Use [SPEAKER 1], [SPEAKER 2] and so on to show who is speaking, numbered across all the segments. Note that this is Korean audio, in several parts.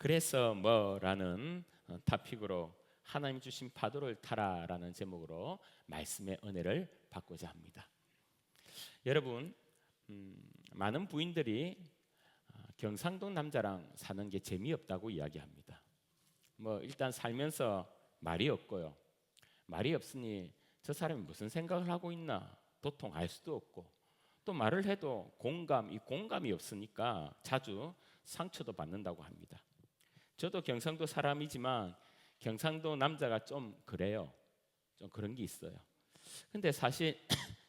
[SPEAKER 1] 그래서 뭐라는 타픽으로 하나님 주신 파도를 타라라는 제목으로 말씀의 은혜를 받고자 합니다. 여러분, 많은 부인들이 경상도 남자랑 사는 게 재미없다고 이야기합니다. 뭐 일단 살면서 말이 없고요. 말이 없으니 저 사람이 무슨 생각을 하고 있나 도통 알 수도 없고, 또 말을 해도 이 공감이 없으니까 자주 상처도 받는다고 합니다. 저도 경상도 사람이지만 경상도 남자가 좀 그래요. 좀 그런 게 있어요. 근데 사실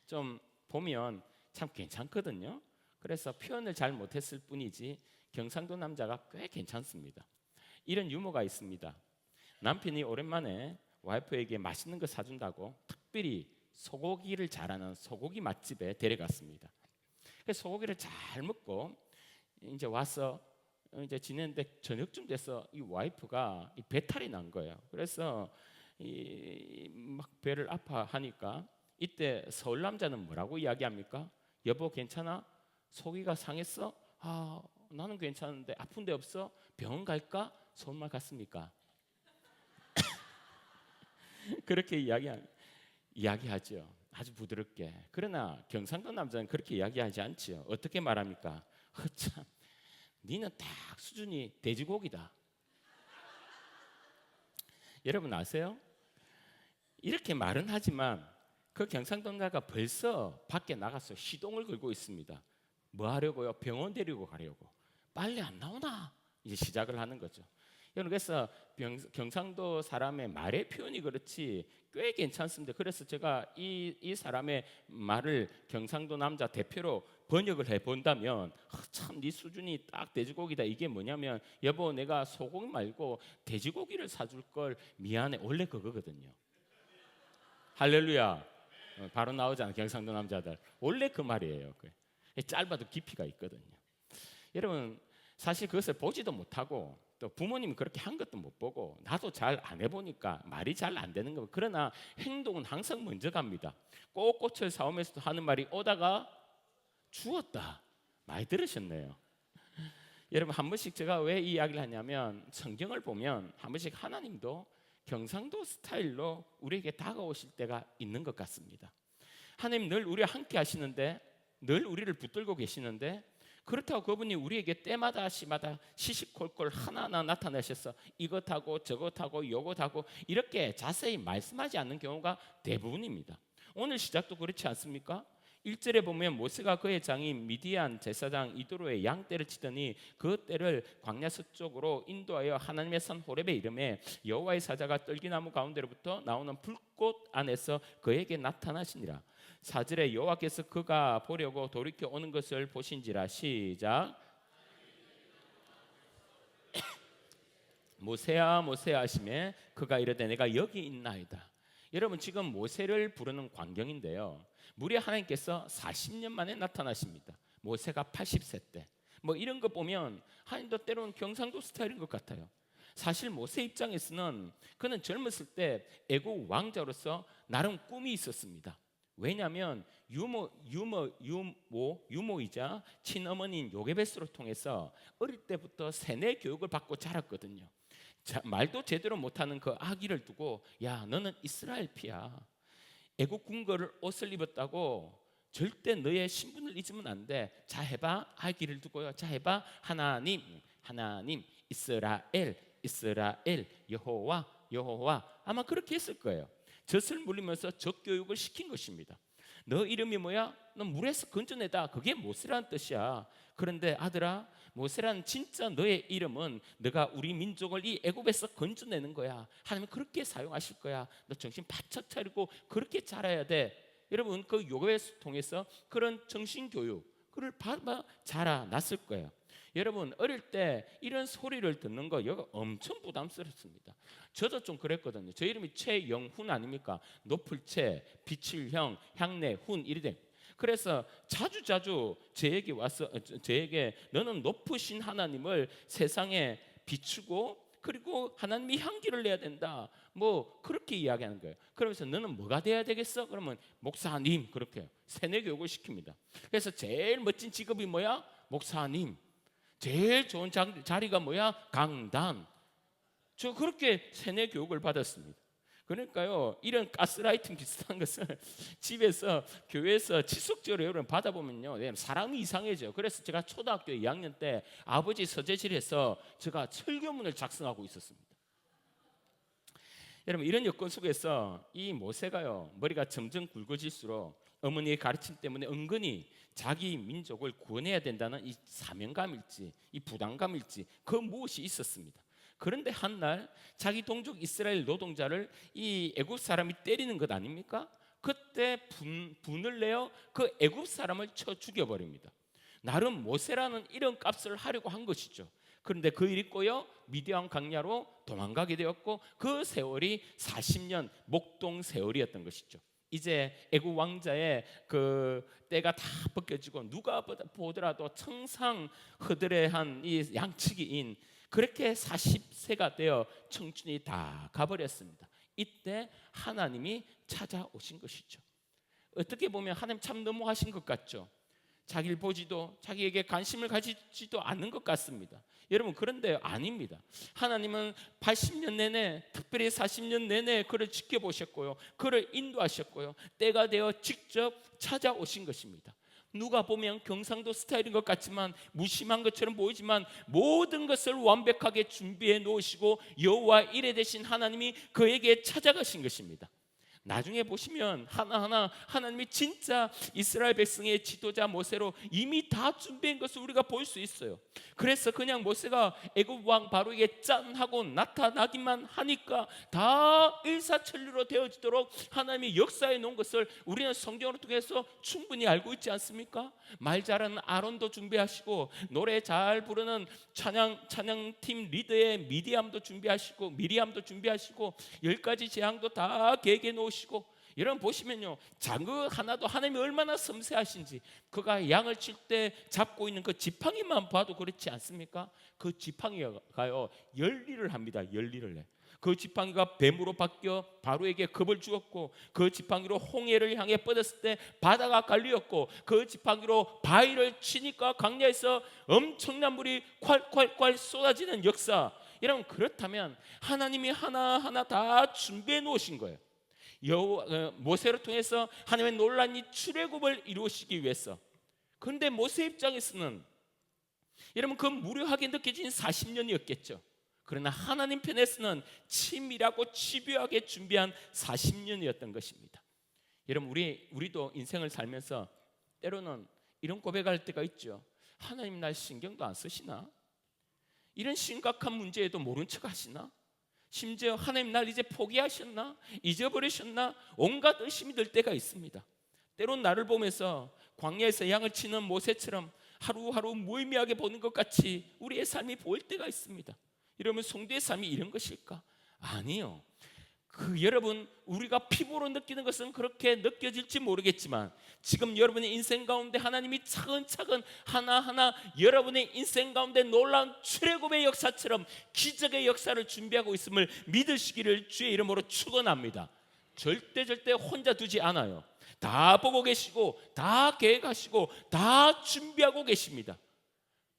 [SPEAKER 1] 좀 보면 참 괜찮거든요. 그래서 표현을 잘 못했을 뿐이지 경상도 남자가 꽤 괜찮습니다. 이런 유머가 있습니다. 남편이 오랜만에 와이프에게 맛있는 거 사준다고 특별히 소고기를 잘하는 소고기 맛집에 데려갔습니다. 그래서 소고기를 잘 먹고 이제 와서 이제 지냈는데 저녁쯤 돼서 이 와이프가 이 배탈이 난 거예요. 그래서 막 배를 아파하니까 이때 서울 남자는 뭐라고 이야기합니까? 여보 괜찮아? 소고기가 상했어? 아 나는 괜찮은데 아픈 데 없어? 병원 갈까? 서울말 같습니까? 그렇게 이야기하죠. 아주 부드럽게. 그러나 경상도 남자는 그렇게 이야기하지 않지요. 어떻게 말합니까? 참, 니는 딱 수준이 돼지고기다. 여러분 아세요? 이렇게 말은 하지만 그 경상도 남자가 벌써 밖에 나가서 시동을 걸고 있습니다. 뭐 하려고요? 병원 데리고 가려고. 빨리 안 나오나? 이제 시작을 하는 거죠. 여러분 그래서 경상도 사람의 말의 표현이 그렇지 꽤 괜찮습니다. 그래서 제가 이 사람의 말을 경상도 남자 대표로 번역을 해본다면 참 네 수준이 딱 돼지고기다. 이게 뭐냐면 여보 내가 소고기 말고 돼지고기를 사줄 걸 미안해. 원래 그거거든요. 할렐루야. 바로 나오잖아 경상도 남자들. 원래 그 말이에요. 짧아도 깊이가 있거든요. 여러분 사실 그것을 보지도 못하고 또 부모님이 그렇게 한 것도 못 보고 나도 잘 안 해보니까 말이 잘 안 되는 거예요. 그러나 행동은 항상 먼저 갑니다. 꽃을 사오면서도 하는 말이 오다가 주었다. 많이 들으셨네요. 여러분 한 번씩 제가 왜 이 이야기를 하냐면 성경을 보면 한 번씩 하나님도 경상도 스타일로 우리에게 다가오실 때가 있는 것 같습니다. 하나님 늘 우리와 함께 하시는데 늘 우리를 붙들고 계시는데 그렇다고 그분이 우리에게 때마다 시마다 시시콜콜 하나하나 나타나셔서 이것하고 저것하고 요것하고 이렇게 자세히 말씀하지 않는 경우가 대부분입니다. 오늘 시작도 그렇지 않습니까? 1절에 보면 모세가 그의 장인 미디안 제사장 이도로의 양떼를 치더니 그 떼를 광야 서쪽으로 인도하여 하나님의 산 호렙에 이르매 여호와의 사자가 떨기나무 가운데로부터 나오는 불꽃 안에서 그에게 나타나시니라. 4절에 여호와께서 그가 보려고 돌이켜 오는 것을 보신지라. 시작. 모세야 모세야 하시매 그가 이르되 내가 여기 있나이다. 여러분 지금 모세를 부르는 광경인데요. 무려 하나님께서 40년 만에 나타나십니다. 모세가 80세 때. 뭐 이런 거 보면 하나님도 때로는 경상도 스타일인 것 같아요. 사실 모세 입장에서는 그는 젊었을 때 애국 왕자로서 나름 꿈이 있었습니다. 왜냐하면 유모이자 친어머니인 요게베스를 통해서 어릴 때부터 세뇌 교육을 받고 자랐거든요. 말도 제대로 못하는 그 아기를 두고 야 너는 이스라엘 피야. 애국 군거를 옷을 입었다고 절대 너의 신분을 잊으면 안 돼. 자 해봐 아기를 두고요. 자 해봐 하나님 이스라엘 여호와 아마 그렇게 했을 거예요. 젖을 물리면서 젖교육을 시킨 것입니다. 너 이름이 뭐야? 너 물에서 건져내다. 그게 모세라는 뜻이야. 그런데 아들아 모세라는 진짜 너의 이름은 너가 우리 민족을 이 애굽에서 건져내는 거야. 하나님은 그렇게 사용하실 거야. 너 정신 바짝 차리고 그렇게 자라야 돼. 여러분 그 요괴를 통해서 그런 정신교육을 받아 자라났을 거예요. 여러분 어릴 때 이런 소리를 듣는 거 이거 엄청 부담스럽습니다. 저도 좀 그랬거든요. 저 이름이 최영훈 아닙니까? 높을 채, 빛을 형, 향내, 훈 이래. 그래서 자주 제에게 와서 제에게 너는 높으신 하나님을 세상에 비추고 그리고 하나님의 향기를 내야 된다. 뭐 그렇게 이야기하는 거예요. 그러면서 너는 뭐가 돼야 되겠어? 그러면 목사님 그렇게 세뇌 교육을 시킵니다. 그래서 제일 멋진 직업이 뭐야? 목사님. 제일 좋은 자리가 뭐야? 강단. 저 그렇게 세뇌 교육을 받았습니다. 그러니까요, 이런 가스라이팅 비슷한 것을 집에서, 교회에서 지속적으로 여러분 받아보면요, 사람이 이상해져요. 그래서 제가 초등학교 2학년 때 아버지 서재실에서 제가 설교문을 작성하고 있었습니다. 여러분, 이런 여건 속에서 이 모세가요, 머리가 점점 굵어질수록 어머니의 가르침 때문에 은근히 자기 민족을 구원해야 된다는 이 사명감일지 이 부담감일지 그 무엇이 있었습니다. 그런데 한날 자기 동족 이스라엘 노동자를 이 애굽 사람이 때리는 것 아닙니까? 그때 분을 내어 그 애굽 사람을 쳐 죽여버립니다. 나름 모세라는 이런 값을 하려고 한 것이죠. 그런데 그 일이 꼬여 미디안 강야로 도망가게 되었고, 그 세월이 40년 목동 세월이었던 것이죠. 이제 애굽 왕자의 그 때가 다 벗겨지고 누가 보더라도 청상 허드레한 이 양치기인, 그렇게 40세가 되어 청춘이 다 가버렸습니다. 이때 하나님이 찾아오신 것이죠. 어떻게 보면 하나님 참 너무하신 것 같죠. 자기를 보지도 자기에게 관심을 가지지도 않는 것 같습니다. 여러분, 그런데 아닙니다. 하나님은 80년 내내, 특별히 40년 내내 그를 지켜보셨고요, 그를 인도하셨고요, 때가 되어 직접 찾아오신 것입니다. 누가 보면 경상도 스타일인 것 같지만, 무심한 것처럼 보이지만 모든 것을 완벽하게 준비해 놓으시고 여호와 이레 되신 하나님이 그에게 찾아가신 것입니다. 나중에 보시면 하나하나 하나님이 진짜 이스라엘 백성의 지도자 모세로 이미 다 준비한 것을 우리가 볼 수 있어요. 그래서 그냥 모세가 애굽 왕 바로에게 짠 하고 나타나기만 하니까 다 일사천리로 되어지도록 하나님이 역사해 놓은 것을 우리는 성경을 통해서 충분히 알고 있지 않습니까? 말 잘하는 아론도 준비하시고, 노래 잘 부르는 찬양팀 리더의 미리암도 준비하시고 10가지 재앙도 다 계획해 놓으시고, 여러분 보시면요, 작은 하나도 하나님이 얼마나 섬세하신지, 그가 양을 칠 때 잡고 있는 그 지팡이만 봐도 그렇지 않습니까? 그 지팡이가요 열리를 합니다. 열리를 해. 그 지팡이가 뱀으로 바뀌어 바로에게 겁을 주었고, 그 지팡이로 홍해를 향해 뻗었을 때 바다가 갈리었고, 그 지팡이로 바위를 치니까 강야에서 엄청난 물이 콸콸콸 쏟아지는 역사. 여러분, 그렇다면 하나님이 하나하나 다 준비해 놓으신 거예요. 모세를 통해서 하나님의 놀라운 이 출애굽을 이루시기 위해서. 그런데 모세 입장에서는 여러분, 그 무료하게 느껴진 40년이었겠죠. 그러나 하나님 편에서는 치밀하고 집요하게 준비한 40년이었던 것입니다. 여러분, 우리도 인생을 살면서 때로는 이런 고백할 때가 있죠. 하나님 날 신경도 안 쓰시나? 이런 심각한 문제에도 모른 척 하시나? 심지어 하나님 날 이제 포기하셨나? 잊어버리셨나? 온갖 의심이 들 때가 있습니다. 때론 나를 보면서 광야에서 양을 치는 모세처럼 하루하루 무의미하게 보는 것 같이 우리의 삶이 보일 때가 있습니다. 이러면 성도의 삶이 이런 것일까? 아니요. 여러분, 우리가 피부로 느끼는 것은 그렇게 느껴질지 모르겠지만, 지금 여러분의 인생 가운데 하나님이 차근차근 하나하나 여러분의 인생 가운데 놀라운 출애굽의 역사처럼 기적의 역사를 준비하고 있음을 믿으시기를 주의 이름으로 축원합니다. 절대 혼자 두지 않아요. 다 보고 계시고 다 계획하시고 다 준비하고 계십니다.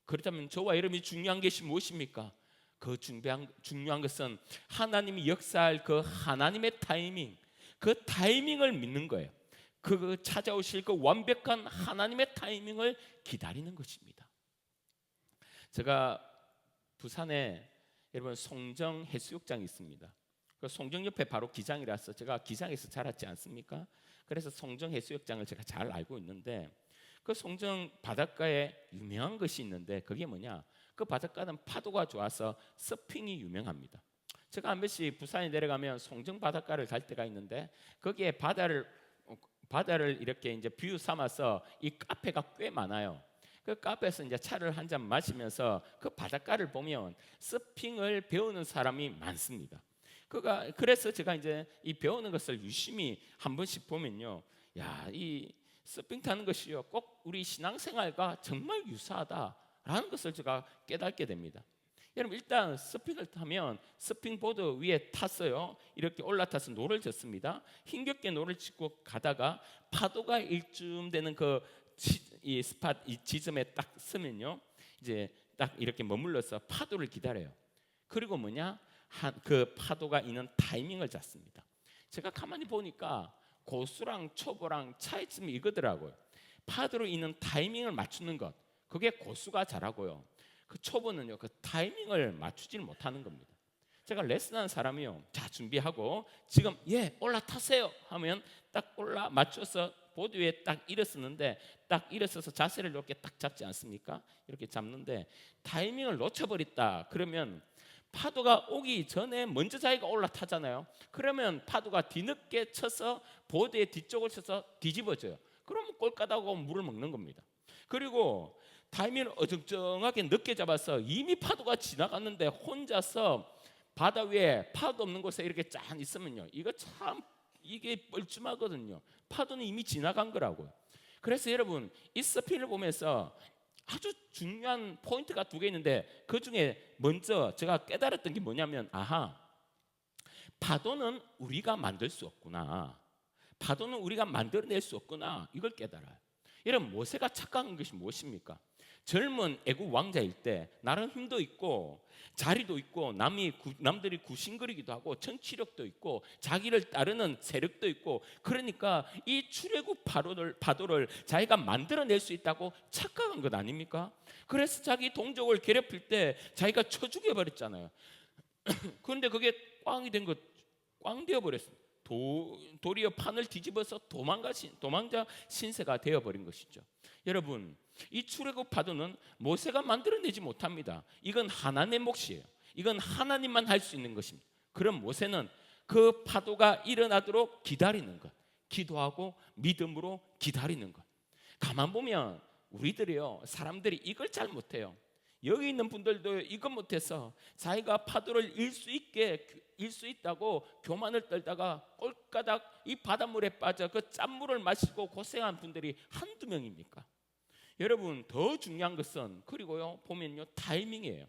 [SPEAKER 1] 그렇다면 저와 여러분이 중요한 것이 무엇입니까? 그 중요한 것은 하나님이 역사할 그 하나님의 타이밍, 그 타이밍을 믿는 거예요. 그 찾아오실 그 완벽한 하나님의 타이밍을 기다리는 것입니다. 제가 부산에 여러분 송정 해수욕장이 있습니다. 그 송정 옆에 바로 기장이라서 제가 기장에서 자랐지 않습니까? 그래서 송정 해수욕장을 제가 잘 알고 있는데, 그 송정 바닷가에 유명한 것이 있는데 그게 뭐냐? 그 바닷가는 파도가 좋아서 서핑이 유명합니다. 제가 한 번씩 부산에 내려가면 송정 바닷가를 갈 때가 있는데, 거기에 바다를 이렇게 이제 뷰 삼아서 이 카페가 꽤 많아요. 그 카페에서 이제 차를 한 잔 마시면서 그 바닷가를 보면 서핑을 배우는 사람이 많습니다. 그래서 제가 이제 이 배우는 것을 유심히 한 번씩 보면요, 야, 이 서핑 타는 것이요 꼭 우리 신앙생활과 정말 유사하다라는 것을 제가 깨닫게 됩니다. 여러분, 일단 서핑을 타면 서핑보드 위에 탔어요. 이렇게 올라타서 노를 젓습니다. 힘겹게 노를 젓고 가다가 파도가 일쯤 되는 이 스팟, 이 지점에 딱 서면요, 이제 딱 이렇게 머물러서 파도를 기다려요. 그리고 그 파도가 있는 타이밍을 잡습니다. 제가 가만히 보니까 고수랑 초보랑 차이점이 이거더라고요. 파도로 있는 타이밍을 맞추는 것, 그게 고수가 잘하고요. 그 초보는요, 그 타이밍을 맞추질 못하는 겁니다. 제가 레슨하는 사람이요, 자 준비하고 지금 올라타세요 하면 딱 올라 맞춰서 보드 위에 딱 일어서는데, 딱 일어서서 자세를 이렇게 딱 잡지 않습니까? 이렇게 잡는데 타이밍을 놓쳐버렸다 그러면 파도가 오기 전에 먼저 자기가 올라타잖아요. 그러면 파도가 뒤늦게 쳐서 보드의 뒤쪽을 쳐서 뒤집어져요. 그러면 꼴까다고 물을 먹는 겁니다. 그리고 타이밍을 어정쩡하게 늦게 잡아서 이미 파도가 지나갔는데 혼자서 바다 위에 파도 없는 곳에 이렇게 짠 있으면요, 이게 뻘쭘하거든요. 파도는 이미 지나간 거라고요. 그래서 여러분, 이 서핑을 보면서 아주 중요한 포인트가 2개 있는데, 그 중에 먼저 제가 깨달았던 게 뭐냐면, 파도는 우리가 만들 수 없구나, 파도는 우리가 만들어낼 수 없구나, 이걸 깨달아요. 여러분, 모세가 착각한 것이 무엇입니까? 젊은 애국 왕자일 때 나름 힘도 있고 자리도 있고 남들이 구신거리기도 하고 정치력도 있고 자기를 따르는 세력도 있고, 그러니까 이 출애굽 파도를 자기가 만들어낼 수 있다고 착각한 것 아닙니까? 그래서 자기 동족을 괴롭힐 때 자기가 쳐 죽여버렸잖아요. 그런데 그게 꽝이 된 것, 꽝 되어버렸어요. 도리어 판을 뒤집어서 도망자 신세가 되어버린 것이죠. 여러분, 이 출애굽 파도는 모세가 만들어내지 못합니다. 이건 하나님의 몫이에요. 이건 하나님만 할 수 있는 것입니다. 그럼 모세는 그 파도가 일어나도록 기다리는 것, 기도하고 믿음으로 기다리는 것. 가만 보면 우리들이요, 사람들이 이걸 잘 못해요. 여기 있는 분들도 이것 못해서 자기가 파도를 일 수 있다고 교만을 떨다가 꼴까닥 이 바닷물에 빠져 그 짠물을 마시고 고생한 분들이 한두 명입니까? 여러분, 더 중요한 것은, 그리고요 보면요, 타이밍이에요.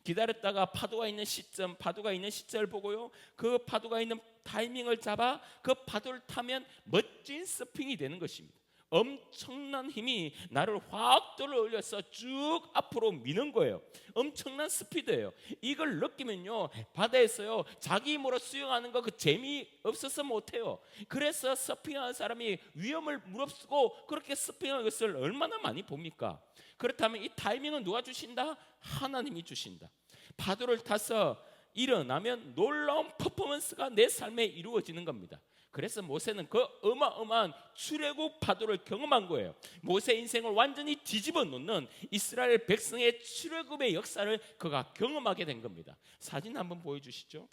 [SPEAKER 1] 기다렸다가 파도가 있는 시점을 보고요, 그 파도가 있는 타이밍을 잡아 그 파도를 타면 멋진 서핑이 되는 것입니다. 엄청난 힘이 나를 확 들어올려서 쭉 앞으로 미는 거예요. 엄청난 스피드예요. 이걸 느끼면요, 바다에서요 자기 힘으로 수영하는 거 그 재미 없어서 못해요. 그래서 서핑하는 사람이 위험을 무릅쓰고 그렇게 서핑하는 것을 얼마나 많이 봅니까? 그렇다면 이 타이밍은 누가 주신다? 하나님이 주신다. 파도를 타서 일어나면 놀라운 퍼포먼스가 내 삶에 이루어지는 겁니다. 그래서 모세는 그 어마어마한 출애굽 파도를 경험한 거예요. 모세 인생을 완전히 뒤집어 놓는 이스라엘 백성의 출애굽의 역사를 그가 경험하게 된 겁니다. 사진 한번 보여주시죠.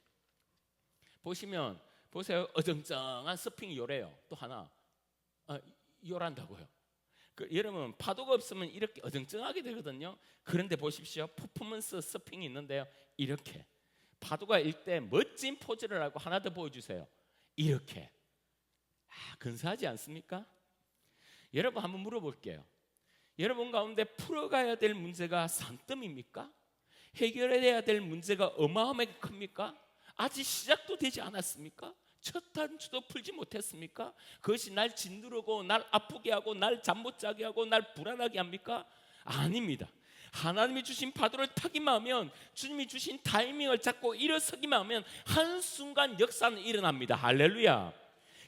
[SPEAKER 1] 보시면 보세요, 어정쩡한 서핑이 요래요. 또 하나 요란다고요. 여러분, 파도가 없으면 이렇게 어정쩡하게 되거든요. 그런데 보십시오, 퍼포먼스 서핑이 있는데요, 이렇게 파도가 일 때 멋진 포즈를 하고 하나 더 보여주세요. 이렇게 근사하지 않습니까? 여러분, 한번 물어볼게요. 여러분 가운데 풀어가야 될 문제가 산더미입니까? 해결해야 될 문제가 어마어마하게 큽니까? 아직 시작도 되지 않았습니까? 첫 단추도 풀지 못했습니까? 그것이 날 짓누르고 날 아프게 하고 날 잠 못 자게 하고 날 불안하게 합니까? 아닙니다. 하나님이 주신 파도를 타기만 하면, 주님이 주신 타이밍을 잡고 일어서기만 하면 한순간 역사는 일어납니다. 할렐루야.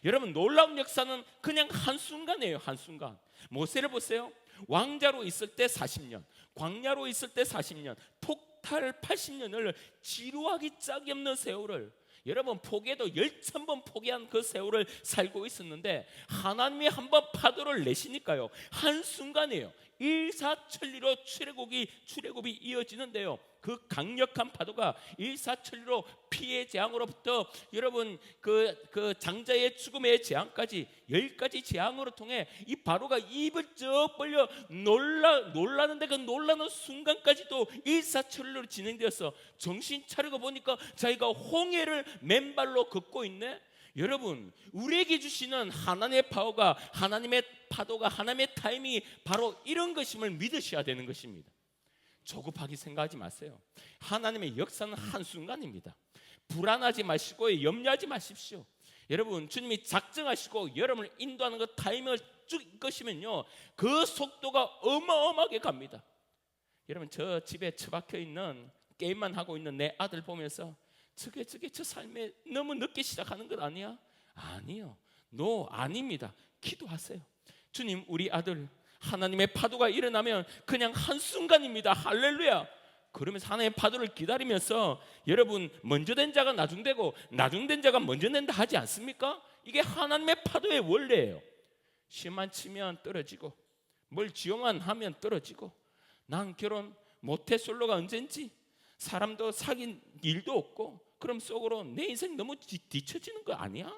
[SPEAKER 1] 여러분, 놀라운 역사는 그냥 한순간이에요. 한순간. 모세를 보세요. 왕자로 있을 때 40년, 광야로 있을 때 40년, 토탈 80년을 지루하기 짝이 없는 세월을, 여러분 포기해도 10,000번 포기한 그 세월을 살고 있었는데, 하나님이 한번 파도를 내시니까요, 한순간이에요. 일사천리로 출애굽이 이어지는데요, 그 강력한 파도가 일사천리로 피의 재앙으로부터 여러분 그 장자의 죽음의 재앙까지 10가지 재앙으로 통해 이 파도가 입을 쩍 벌려 놀라는데, 그 놀라는 순간까지도 일사천리로 진행되어서 정신 차리고 보니까 자기가 홍해를 맨발로 걷고 있네. 여러분, 우리에게 주시는 하나님의 파워가, 하나님의 파도가, 하나님의 타이밍이 바로 이런 것임을 믿으셔야 되는 것입니다. 조급하게 생각하지 마세요. 하나님의 역사는 한순간입니다. 불안하지 마시고 염려하지 마십시오. 여러분, 주님이 작정하시고 여러분을 인도하는 그 타이밍을 쭉 것이면요, 그 속도가 어마어마하게 갑니다. 여러분, 저 집에 처박혀 있는 게임만 하고 있는 내 아들 보면서 저게 저 삶에 너무 늦게 시작하는 것 아니야? 아니요. 아닙니다. 기도하세요. 주님, 우리 아들 하나님의 파도가 일어나면 그냥 한순간입니다. 할렐루야. 그러면서 하나님의 파도를 기다리면서 여러분, 먼저 된 자가 나중되고 나중된 자가 먼저 된다 하지 않습니까? 이게 하나님의 파도의 원리예요. 시험만 치면 떨어지고 뭘 지용만 하면 떨어지고, 난 결혼 모태솔로가 언젠지, 사람도 사귄 일도 없고, 그럼 속으로 내 인생 너무 뒤처지는 거 아니야?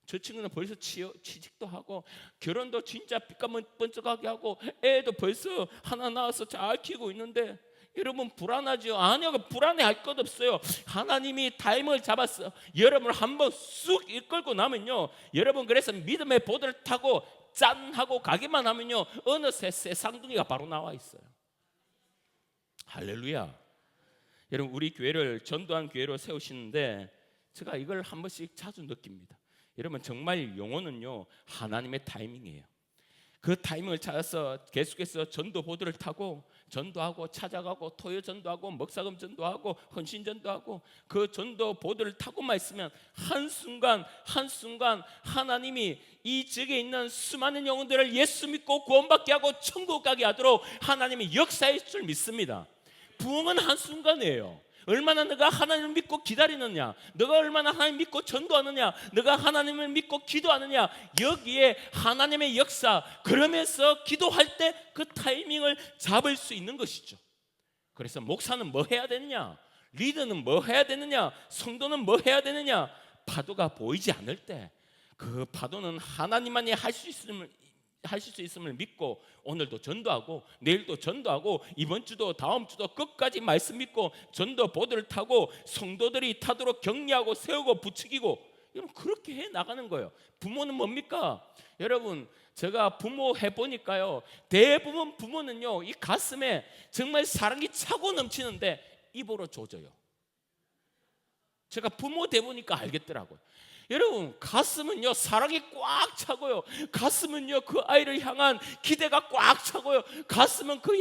[SPEAKER 1] 저 친구는 벌써 취직도 하고 결혼도 진짜 삐까번쩍하게 하고 애도 벌써 하나 낳아서 잘 키우고 있는데, 여러분 불안하죠? 아니요, 불안해할 것 없어요. 하나님이 타임을 잡았어. 여러분을 한번 쑥 이끌고 나면요, 여러분 그래서 믿음의 보드를 타고 짠 하고 가기만 하면요, 어느새 새 쌍둥이가 바로 나와 있어요. 할렐루야. 여러분, 우리 교회를 전도한 교회로 세우시는데 제가 이걸 한 번씩 자주 느낍니다. 여러분, 정말 영혼은요 하나님의 타이밍이에요. 그 타이밍을 찾아서 계속해서 전도 보드를 타고 전도하고 찾아가고 토요 전도하고 먹사금 전도하고 헌신 전도하고 그 전도 보드를 타고만 있으면 한순간 하나님이 이 지역에 있는 수많은 영혼들을 예수 믿고 구원받게 하고 천국 가게 하도록 하나님이 역사할 줄 믿습니다. 부흥은 한순간이에요. 얼마나 너가 하나님을 믿고 기다리느냐, 너가 얼마나 하나님 믿고 전도하느냐, 너가 하나님을 믿고 기도하느냐, 여기에 하나님의 역사, 그러면서 기도할 때 그 타이밍을 잡을 수 있는 것이죠. 그래서 목사는 뭐 해야 되느냐, 리더는 뭐 해야 되느냐, 성도는 뭐 해야 되느냐, 파도가 보이지 않을 때 그 파도는 하나님만이 하실 수 있음을 믿고 오늘도 전도하고 내일도 전도하고 이번 주도 다음 주도 끝까지 말씀 믿고 전도 보드를 타고 성도들이 타도록 격려하고 세우고 부추기고, 여러분 그렇게 해 나가는 거예요. 부모는 뭡니까? 여러분, 제가 부모 해보니까요, 대부분 부모는요 이 가슴에 정말 사랑이 차고 넘치는데 입으로 조져요. 제가 부모 돼보니까 알겠더라고요. 여러분, 가슴은요 사랑이 꽉 차고요, 가슴은요 그 아이를 향한 기대가 꽉 차고요, 가슴은 그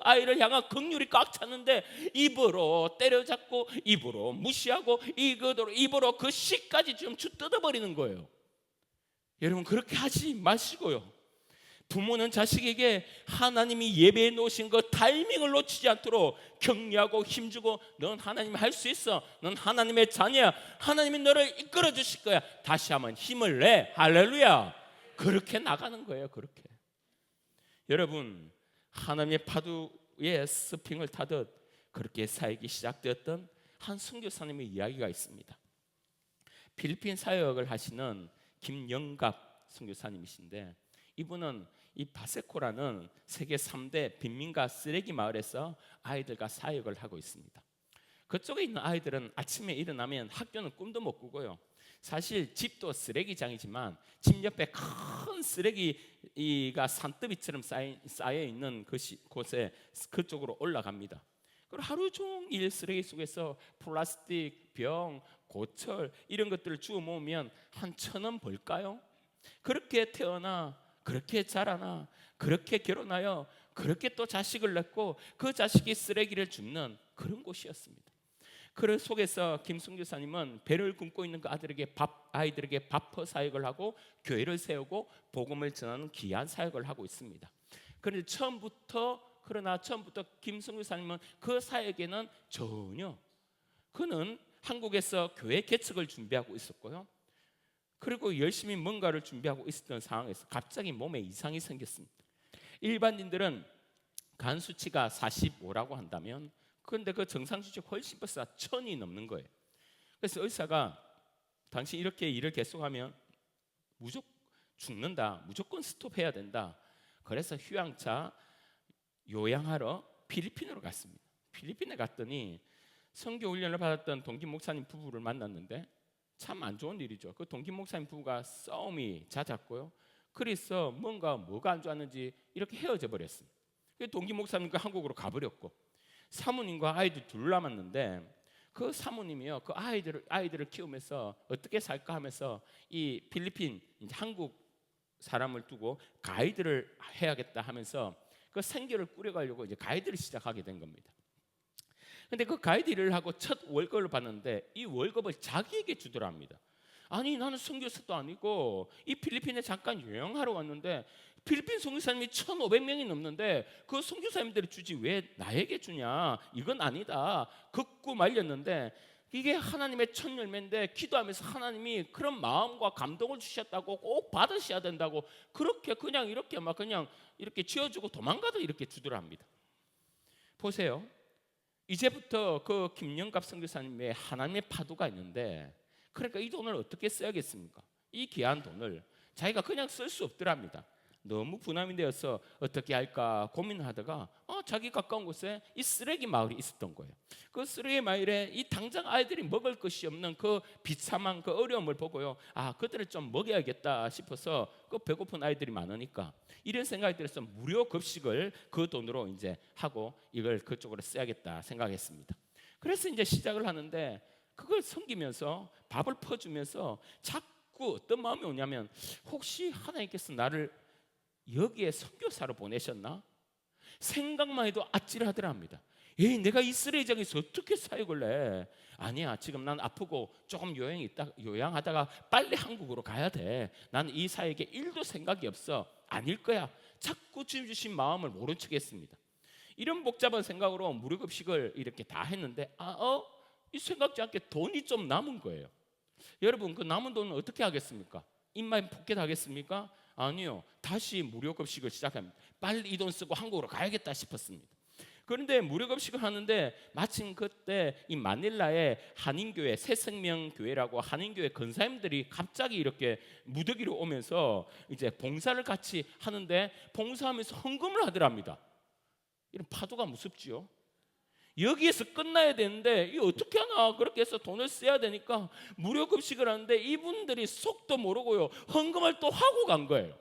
[SPEAKER 1] 아이를 향한 긍휼이 꽉 차는데 입으로 때려잡고 입으로 무시하고 입으로 그 씨까지 좀 뜯어버리는 거예요. 여러분, 그렇게 하지 마시고요, 부모는 자식에게 하나님이 예배해 놓으신 그 타이밍을 놓치지 않도록 격려하고 힘주고, 넌 하나님 할 수 있어, 넌 하나님의 자녀야, 하나님이 너를 이끌어 주실 거야, 다시 한번 힘을 내. 할렐루야. 그렇게 나가는 거예요. 그렇게. 여러분, 하나님의 파도에 스핑을 타듯 그렇게 사역이 시작되었던 한 선교사님의 이야기가 있습니다. 필리핀 사역을 하시는 김영갑 선교사님이신데, 이분은 이 바세코라는 세계 3대 빈민가 쓰레기 마을에서 아이들과 사역을 하고 있습니다. 그쪽에 있는 아이들은 아침에 일어나면 학교는 꿈도 못 꾸고요, 사실 집도 쓰레기장이지만 집 옆에 큰 쓰레기가 산더미처럼 쌓여 있는 곳에 그쪽으로 올라갑니다. 그리고 하루 종일 쓰레기 속에서 플라스틱, 병, 고철 이런 것들을 주워 모으면 한 1,000원 벌까요? 그렇게 태어나, 그렇게 자라나, 그렇게 결혼하여, 그렇게 또 자식을 낳고 그 자식이 쓰레기를 줍는 그런 곳이었습니다. 그 속에서 김승규 사님은 배를 굶고 있는 그 아이들에게 밥퍼 사역을 하고 교회를 세우고 복음을 전하는 귀한 사역을 하고 있습니다. 그런데 처음부터 김승규 사님은 그 사역에는 전혀, 그는 한국에서 교회 개척을 준비하고 있었고요, 그리고 열심히 뭔가를 준비하고 있었던 상황에서 갑자기 몸에 이상이 생겼습니다. 일반인들은 간 수치가 45라고 한다면, 그런데 그 정상 수치 훨씬 벌써 1,000이 넘는 거예요. 그래서 의사가 당신 이렇게 일을 계속하면 무조건 죽는다, 무조건 스톱해야 된다. 그래서 휴양차 요양하러 필리핀으로 갔습니다. 필리핀에 갔더니 선교 훈련을 받았던 동기 목사님 부부를 만났는데 참 안 좋은 일이죠. 그 동기 목사님 부부가 싸움이 잦았고요, 그래서 뭐가 안 좋았는지 이렇게 헤어져 버렸습니다. 동기 목사님과 한국으로 가버렸고, 사모님과 아이들 둘 남았는데 그 사모님이요, 그 아이들을 키우면서 어떻게 살까 하면서 이 필리핀 한국 사람을 두고 가이드를 해야겠다 하면서 그 생계를 꾸려가려고 이제 가이드를 시작하게 된 겁니다. 근데 그 가이드 일을 하고 첫 월급을 받는데 이 월급을 자기에게 주더랍니다. 아니 나는 선교사도 아니고 이 필리핀에 잠깐 여행하러 왔는데 필리핀 선교사님이 1,500명이 넘는데 그 선교사님들이 주지 왜 나에게 주냐, 이건 아니다 걷고 말렸는데, 이게 하나님의 첫 열매인데 기도하면서 하나님이 그런 마음과 감동을 주셨다고 꼭 받으셔야 된다고 그렇게 그냥 이렇게 막 그냥 이렇게 쥐어주고 도망가도 이렇게 주더랍니다. 보세요. 이제부터 그 김영갑 선교사님의 하나님의 파도가 있는데, 그러니까 이 돈을 어떻게 써야겠습니까? 이 귀한 돈을 자기가 그냥 쓸 수 없더랍니다. 너무 부담이 되어서 어떻게 할까 고민하다가 자기 가까운 곳에 이 쓰레기 마을이 있었던 거예요. 그 쓰레기 마을에 이 당장 아이들이 먹을 것이 없는 그 비참한 그 어려움을 보고요, 그들을 좀 먹여야겠다 싶어서 그 배고픈 아이들이 많으니까 이런 생각이 들어서 무료 급식을 그 돈으로 이제 하고 이걸 그쪽으로 써야겠다 생각했습니다. 그래서 이제 시작을 하는데 그걸 섬기면서 밥을 퍼주면서 자꾸 어떤 마음이 오냐면, 혹시 하나님께서 나를 여기에 선교사로 보내셨나? 생각만 해도 아찔하더랍니다. 내가 이 쓰레기장에서 어떻게 사역을 해? 아니야, 지금 난 아프고 조금 요양하다가 빨리 한국으로 가야 돼. 난 이 사역에 일도 생각이 없어. 아닐 거야. 자꾸 주님 주신 마음을 모른 척 했습니다. 이런 복잡한 생각으로 무료급식을 이렇게 다 했는데 이 생각지 않게 돈이 좀 남은 거예요. 여러분, 그 남은 돈은 어떻게 하겠습니까? 입만 포켓 하겠습니까? 아니요, 다시 무료급식을 시작합니다. 빨리 이 돈 쓰고 한국으로 가야겠다 싶었습니다. 그런데 무료급식을 하는데 마침 그때 이 마닐라의 한인교회 새생명교회라고 한인교회 권사님들이 갑자기 이렇게 무더기로 오면서 이제 봉사를 같이 하는데, 봉사하면서 헌금을 하더랍니다. 이런 파도가 무섭지요. 여기에서 끝나야 되는데 이 어떻게 하나, 그렇게 해서 돈을 써야 되니까 무료 급식을 하는데 이분들이 속도 모르고요, 헌금을 또 하고 간 거예요.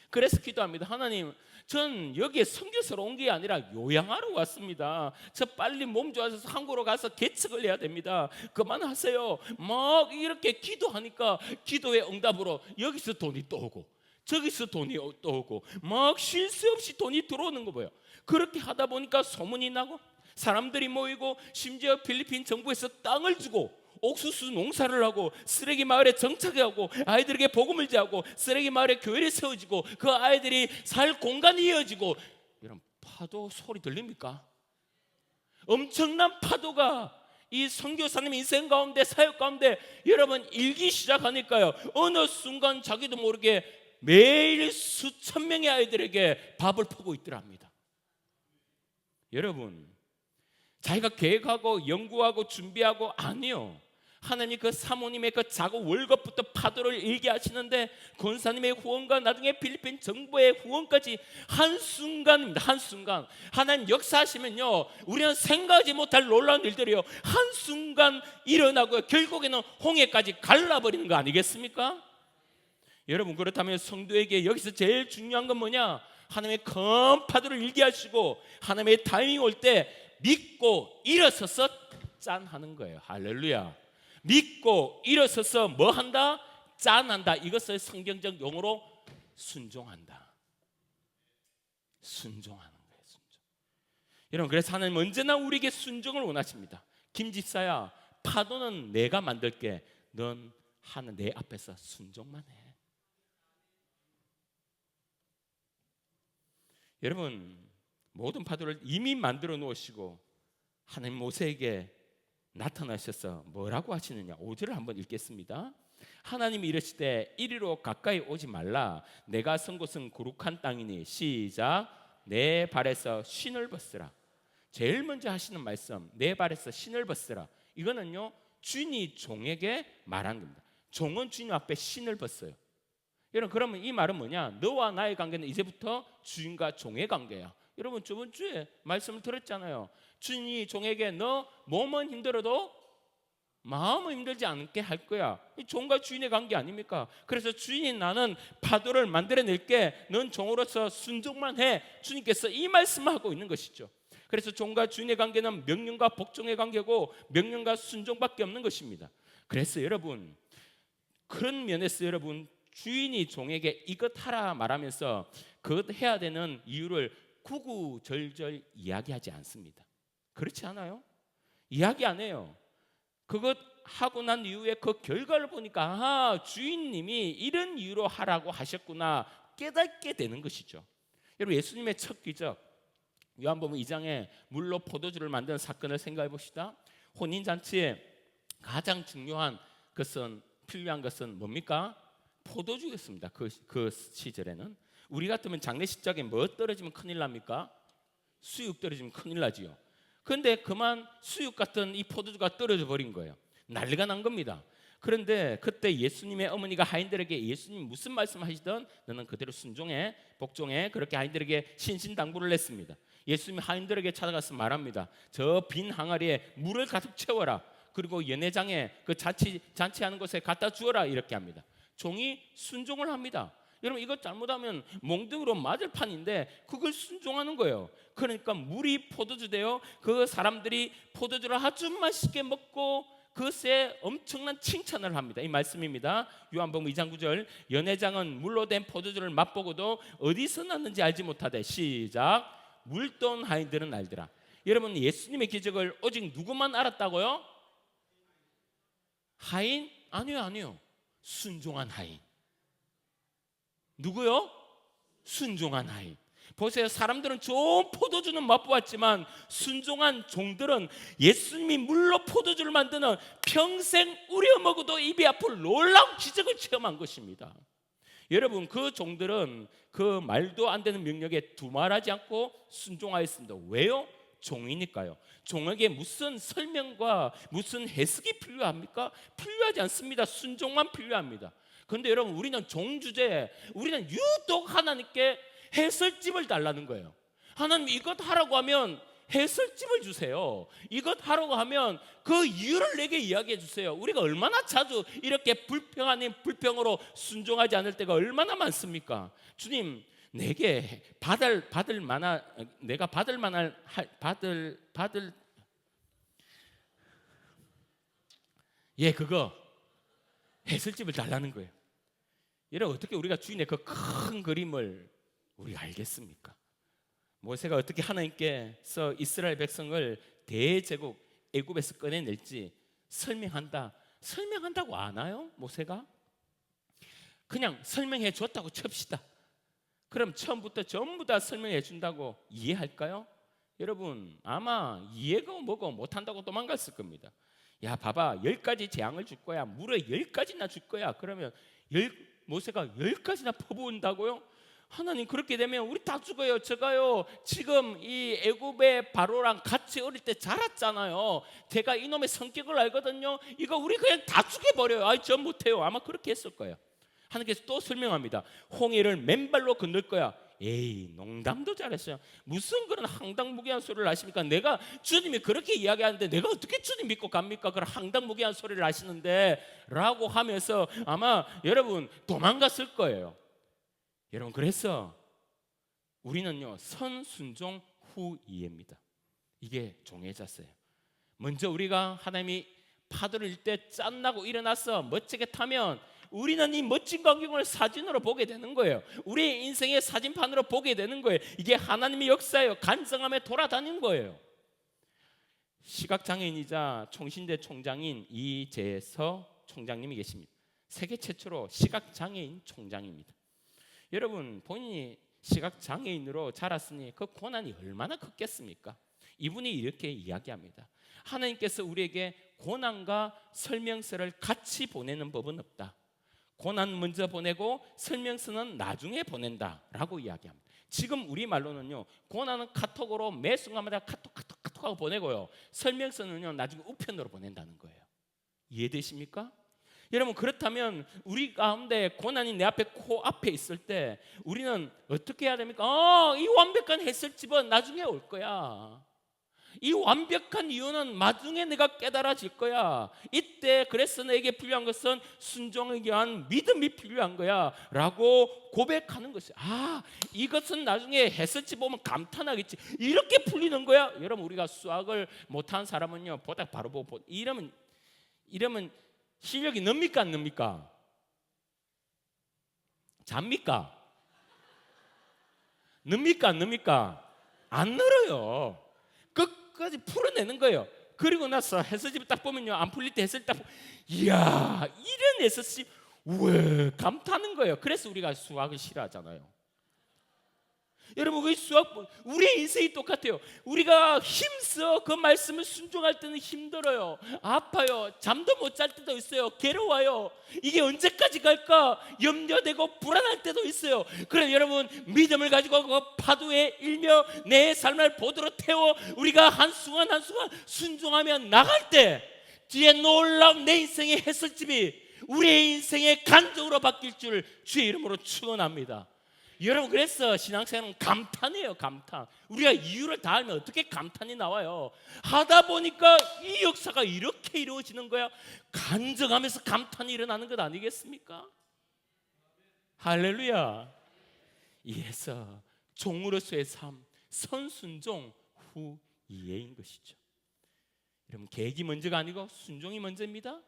[SPEAKER 1] 그래서 기도합니다. 하나님, 전 여기에 선교사로 온 게 아니라 요양하러 왔습니다. 저 빨리 몸 좋아져서 한국으로 가서 개척을 해야 됩니다. 그만하세요. 막 이렇게 기도하니까 기도의 응답으로 여기서 돈이 또 오고 저기서 돈이 또 오고 막 쉴 새 없이 돈이 들어오는 거 보여요. 그렇게 하다 보니까 소문이 나고 사람들이 모이고, 심지어 필리핀 정부에서 땅을 주고 옥수수 농사를 하고 쓰레기 마을에 정착하고 아이들에게 복음을 전하고 쓰레기 마을에 교회를 세워지고 그 아이들이 살 공간이 이어지고, 이런 파도 소리 들립니까? 엄청난 파도가 이 선교사님 인생 가운데, 사역 가운데 여러분 일기 시작하니까요, 어느 순간 자기도 모르게 매일 수천 명의 아이들에게 밥을 퍼고 있더랍니다. 여러분, 자기가 계획하고 연구하고 준비하고 아니요, 하나님 그 사모님의 그 작은 월급부터 파도를 일게 하시는데 권사님의 후원과 나중에 필리핀 정부의 후원까지 한순간입니다. 한순간 하나님 역사하시면요, 우리는 생각하지 못할 놀라운 일들이요 한순간 일어나고 결국에는 홍해까지 갈라버리는 거 아니겠습니까? 여러분, 그렇다면 성도에게 여기서 제일 중요한 건 뭐냐? 하나님의 큰 파도를 일게 하시고 하나님의 타이밍 올 때 믿고 일어서서 짠하는 거예요. 할렐루야. 믿고 일어서서 뭐 한다? 짠한다. 이것을 성경적 용어로 순종한다. 순종하는 거예요. 순종. 여러분, 그래서 하나님 언제나 우리에게 순종을 원하십니다. 김집사야, 파도는 내가 만들게. 넌 하는 내 앞에서 순종만 해. 여러분, 모든 파도를 이미 만들어 놓으시고 하나님 모세에게 나타나셔서 뭐라고 하시느냐? 5절을 한번 읽겠습니다. 하나님이 이르시되 이리로 가까이 오지 말라. 내가 선 곳은 거룩한 땅이니. 시작. 내 발에서 신을 벗으라. 제일 먼저 하시는 말씀, 내 발에서 신을 벗으라. 이거는요, 주인이 종에게 말한 겁니다. 종은 주인 앞에 신을 벗어요. 여러분, 그러면 이 말은 뭐냐? 너와 나의 관계는 이제부터 주인과 종의 관계야. 여러분, 저번 주에 말씀을 들었잖아요. 주인이 종에게 너 몸은 힘들어도 마음은 힘들지 않게 할 거야. 이 종과 주인의 관계 아닙니까? 그래서 주인이 나는 파도를 만들어낼게. 넌 종으로서 순종만 해. 주님께서 이 말씀을 하고 있는 것이죠. 그래서 종과 주인의 관계는 명령과 복종의 관계고 명령과 순종밖에 없는 것입니다. 그래서 여러분, 그런 면에서 여러분, 주인이 종에게 이것 하라 말하면서 그것 해야 되는 이유를 구구절절 이야기하지 않습니다. 그렇지 않아요? 이야기 안 해요. 그것 하고 난 이후에 그 결과를 보니까 아하, 주인님이 이런 이유로 하라고 하셨구나 깨닫게 되는 것이죠. 여러분, 예수님의 첫 기적 요한복음 2장에 물로 포도주를 만드는 사건을 생각해 봅시다. 혼인잔치에 가장 중요한 것은, 필요한 것은 뭡니까? 포도주였습니다. 그 시절에는. 우리 같으면 장례식장에 뭐 떨어지면 큰일 납니까? 수육 떨어지면 큰일 나지요. 그런데 그만 수육 같은 이 포도주가 떨어져 버린 거예요. 난리가 난 겁니다. 그런데 그때 예수님의 어머니가 하인들에게 예수님 무슨 말씀하시든 너는 그대로 순종해, 복종해, 그렇게 하인들에게 신신당부를 했습니다. 예수님이 하인들에게 찾아가서 말합니다. 저 빈 항아리에 물을 가득 채워라. 그리고 연회장에 그 잔치하는 곳에 갖다 주어라. 이렇게 합니다. 종이 순종을 합니다. 여러분, 이것 잘못하면 몽둥이로 맞을 판인데 그걸 순종하는 거예요. 그러니까 물이 포도주 되어 그 사람들이 포도주를 아주 맛있게 먹고 그것에 엄청난 칭찬을 합니다. 이 말씀입니다. 요한복음 2장 9절. 연회장은 물로 된 포도주를 맛보고도 어디서 났는지 알지 못하되 시작. 물돈 하인들은 알더라. 여러분, 예수님의 기적을 오직 누구만 알았다고요? 하인? 아니요. 순종한 하인. 누구요? 순종한 하인. 보세요. 사람들은 좋은 포도주는 맛보았지만 순종한 종들은 예수님이 물로 포도주를 만드는 평생 우려 먹어도 입이 아플 놀라운 기적을 체험한 것입니다. 여러분, 그 종들은 그 말도 안 되는 명령에 두말하지 않고 순종하였습니다. 왜요? 종이니까요. 종에게 무슨 설명과 무슨 해석이 필요합니까? 필요하지 않습니다. 순종만 필요합니다. 그런데 여러분, 우리는 종 주제에 우리는 유독 하나님께 해설집을 달라는 거예요. 하나님, 이것 하라고 하면 해설집을 주세요. 이것 하라고 하면 그 이유를 내게 이야기해 주세요. 우리가 얼마나 자주 이렇게 불평 아닌 불평으로 순종하지 않을 때가 얼마나 많습니까? 주님, 내게 받을 만한, 내가 받을 만한 그거 해설집을 달라는 거예요. 여러분, 어떻게 우리가 주인의 그 큰 그림을 우리가 알겠습니까? 모세가 어떻게 하나님께서 이스라엘 백성을 대제국 애굽에서 꺼내낼지 설명한다고 아나요? 모세가? 그냥 설명해 줬다고 칩시다. 그럼 처음부터 전부 다 설명해 준다고 이해할까요? 여러분, 아마 이해가 뭐고 못한다고 도망갔을 겁니다. 야, 봐봐, 10가지 재앙을 줄 거야. 물에 10가지나 줄 거야. 그러면 모세가 10가지나 퍼부은다고요? 하나님, 그렇게 되면 우리 다 죽어요. 제가요, 지금 이 애굽의 바로랑 같이 어릴 때 자랐잖아요. 제가 이놈의 성격을 알거든요. 이거 우리 그냥 다 죽여버려요. 아이, 전 못해요. 아마 그렇게 했을 거예요. 하나님께서 또 설명합니다. 홍해를 맨발로 건널 거야. 에이, 농담도 잘했어요. 무슨 그런 황당무계한 소리를 하십니까? 내가 주님이 그렇게 이야기하는데 내가 어떻게 주님 믿고 갑니까? 그런 황당무계한 소리를 하시는데 라고 하면서 아마 여러분 도망갔을 거예요. 여러분, 그래서 우리는요, 선순종 후이해입니다. 이게 종의 자세예요. 먼저 우리가 하나님이 파도를 일 때 짠나고 일어나서 멋지게 타면 우리는 이 멋진 광경을 사진으로 보게 되는 거예요. 우리의 인생의 사진판으로 보게 되는 거예요. 이게 하나님의 역사예요. 간성함에 돌아다니는 거예요. 시각장애인이자 총신대 총장인 이재서 총장님이 계십니다. 세계 최초로 시각장애인 총장입니다. 여러분, 본인이 시각장애인으로 자랐으니 그 고난이 얼마나 컸겠습니까? 이분이 이렇게 이야기합니다. 하나님께서 우리에게 고난과 설명서를 같이 보내는 법은 없다. 고난 먼저 보내고 설명서는 나중에 보낸다라고 이야기합니다. 지금 우리말로는요, 고난은 카톡으로 매 순간마다 카톡하고 보내고요, 설명서는요 나중에 우편으로 보낸다는 거예요. 이해되십니까? 여러분, 그렇다면 우리 가운데 고난이 내 앞에 코앞에 있을 때 우리는 어떻게 해야 됩니까? 이 완벽한 해설집은 나중에 올 거야. 이 완벽한 이유는 나중에 내가 깨달아질 거야. 이때 그래서 내게 필요한 것은 순종에 대한 믿음이 필요한 거야 라고 고백하는 것이야. 이것은 나중에 해설집 보면 감탄하겠지. 이렇게 풀리는 거야. 여러분, 우리가 수학을 못한 사람은요, 보다 바로 보고 이러면 실력이 늡니까 안 늡니까? 잡니까? 늡니까 안 늡니까? 안 늘어요. 끝까지 풀어내는 거예요. 그리고 나서 해서집을 딱 보면요, 안 풀릴 때 해서집 딱 보면 이야, 이런 해서집 왜 감탄하는 거예요. 그래서 우리가 수학을 싫어하잖아요. 여러분, 그 수학, 우리의 인생이 똑같아요. 우리가 힘써 그 말씀을 순종할 때는 힘들어요, 아파요, 잠도 못 잘 때도 있어요, 괴로워요. 이게 언제까지 갈까 염려되고 불안할 때도 있어요. 그럼 여러분, 믿음을 가지고 그 파도에 일며 내 삶을 보도로 태워 우리가 한순간 한순간 순종하며 나갈 때 뒤에 놀라운 내 인생의 해설집이 우리의 인생의 간증으로 바뀔 줄 주의 이름으로 축원합니다. 여러분, 그래서 신앙생활은 감탄이에요. 감탄. 우리가 이유를 다 알면 어떻게 감탄이 나와요? 하다 보니까 이 역사가 이렇게 이루어지는 거야. 간증하면서 감탄이 일어나는 것 아니겠습니까? 할렐루야. 이에서 종으로서의 삶, 선순종 후 이해인 것이죠. 여러분, 계획이 먼저가 아니고 순종이 먼저입니다.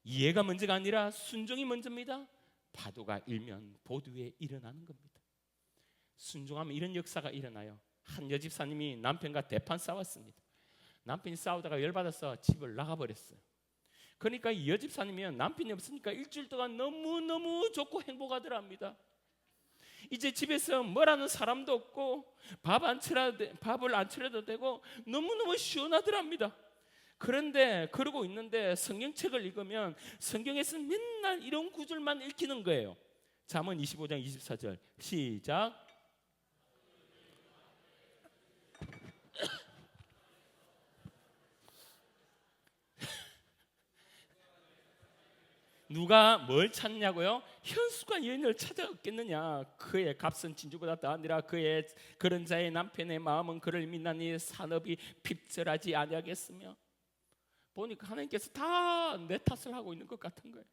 [SPEAKER 1] 이해가 먼저가 아니라 순종이 먼저입니다. 파도가 일면 보도 위에 일어나는 겁니다. 순종하면 이런 역사가 일어나요. 한 여집사님이 남편과 대판 싸웠습니다. 남편이 싸우다가 열받아서 집을 나가버렸어요. 그러니까 이 여집사님이 남편이 없으니까 일주일 동안 너무너무 좋고 행복하더랍니다. 이제 집에서 뭐라는 사람도 없고 밥을 안 차려도 되고 너무너무 시원하더랍니다. 그런데 그러고 있는데 성경책을 읽으면 성경에서 맨날 이런 구절만 읽히는 거예요. 잠언 25장 24절 시작. 누가 뭘 찾냐고요? 현수가 여인을 찾아왔겠느냐. 그의 값은 진주보다 더하니라. 그의 그런 자의 남편의 마음은 그를 믿나니 산업이 핍절하지 아니하겠으며. 보니까 하나님께서 다 내 탓을 하고 있는 것 같은 거예요.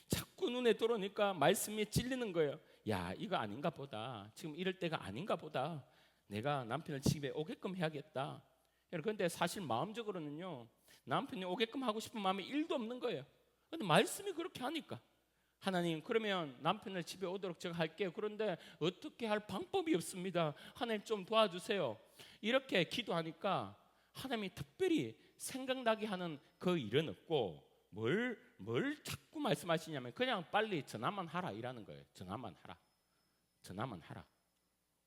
[SPEAKER 1] 자꾸 눈에 들어오니까 말씀이 찔리는 거예요. 야, 이거 아닌가 보다. 지금 이럴 때가 아닌가 보다. 내가 남편을 집에 오게끔 해야겠다. 그런데 사실 마음적으로는요, 남편이 오게끔 하고 싶은 마음이 1도 없는 거예요. 근데 말씀이 그렇게 하니까, 하나님, 그러면 남편을 집에 오도록 제가 할게요. 그런데 어떻게 할 방법이 없습니다. 하나님 좀 도와주세요. 이렇게 기도하니까 하나님이 특별히 생각나게 하는 그 일은 없고, 뭘 자꾸 말씀하시냐면 그냥 빨리 전화만 하라 이라는 거예요. 전화만 하라.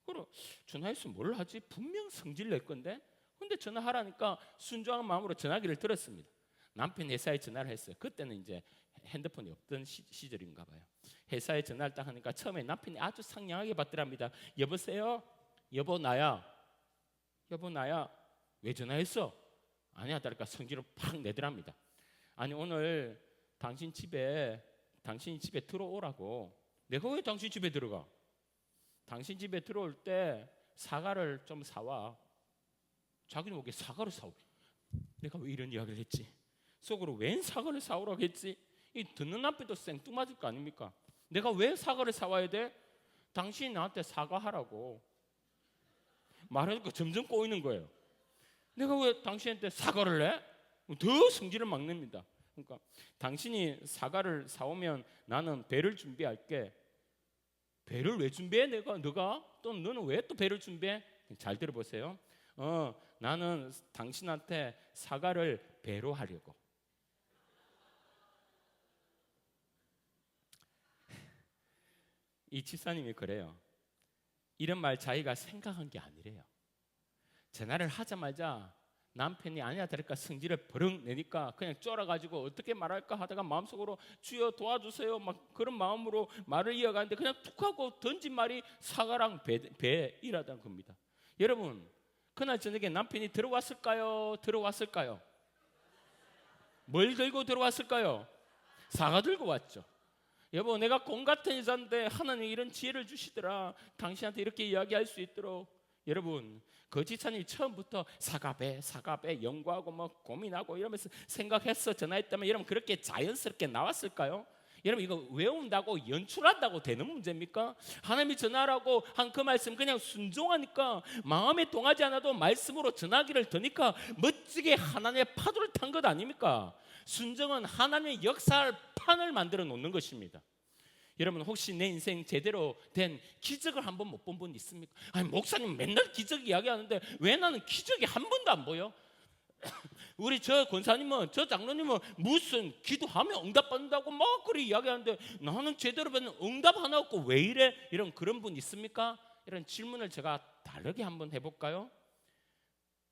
[SPEAKER 1] 그럼 전화해서 뭘 하지? 분명 성질 낼 건데. 근데 전화하라니까 순종한 마음으로 전화기를 들었습니다. 남편 회사에 전화를 했어요. 그때는 이제 핸드폰이 없던 시절인가 봐요. 회사에 전화를 딱 하니까 처음에 남편이 아주 상냥하게 받더랍니다. 여보세요? 여보 나야. 왜 전화했어? 아니야. 다르니까 성질을 팍 내더랍니다. 아니, 오늘 당신이 집에 들어오라고. 내가 왜 당신 집에 들어가? 당신 집에 들어올 때 사과를 좀 사와. 자기는 왜 사과를 사오게? 내가 왜 이런 이야기를 했지? 속으로 웬 사과를 사오라고 했지? 이 듣는 남편도 생뚱맞을 거 아닙니까? 내가 왜 사과를 사와야 돼? 당신이 나한테 사과하라고 말하니까 점점 꼬이는 거예요. 내가 왜 당신한테 사과를 해? 더 성질을 막 냅니다. 그러니까 당신이 사과를 사오면 나는 배를 준비할게. 배를 왜 준비해? 너가 또 너는 왜 또 배를 준비해? 잘 들어보세요. 나는 당신한테 사과를 배로 하려고. 이 집사님이 그래요. 이런 말 자기가 생각한 게 아니래요. 전화를 하자마자 남편이 아니야 다를까 성질을 버럭 내니까 그냥 쫄아가지고 어떻게 말할까 하다가 마음속으로 주여 도와주세요 막 그런 마음으로 말을 이어가는데 그냥 툭 하고 던진 말이 사과랑 배이라던 겁니다. 여러분, 그날 저녁에 남편이 들어왔을까요? 뭘 들고 들어왔을까요? 사과 들고 왔죠. 여보, 내가 공 같은 여자인데 하나님 이런 지혜를 주시더라. 당신한테 이렇게 이야기할 수 있도록. 여러분, 그 지사님이 처음부터 사과배 연구하고 뭐 고민하고 이러면서 생각했어 전화했다면 여러분 그렇게 자연스럽게 나왔을까요? 여러분, 이거 외운다고 연출한다고 되는 문제입니까? 하나님이 전하라고 한 그 말씀 그냥 순종하니까 마음에 동하지 않아도 말씀으로 전하기를 드니까 멋지게 하나님의 파도를 탄 것 아닙니까? 순종은 하나님의 역사할 판을 만들어 놓는 것입니다. 여러분 혹시 내 인생 제대로 된 기적을 한 번 못 본 분 있습니까? 아니 목사님 맨날 기적 이야기하는데 왜 나는 기적이 한 번도 안 보여? 우리 저 권사님은 저 장로님은 무슨 기도하면 응답받는다고 막 그리 이야기하는데 나는 제대로 된 응답 하나 없고 왜 이래? 이런 그런 분 있습니까? 이런 질문을 제가 다르게 한번 해볼까요?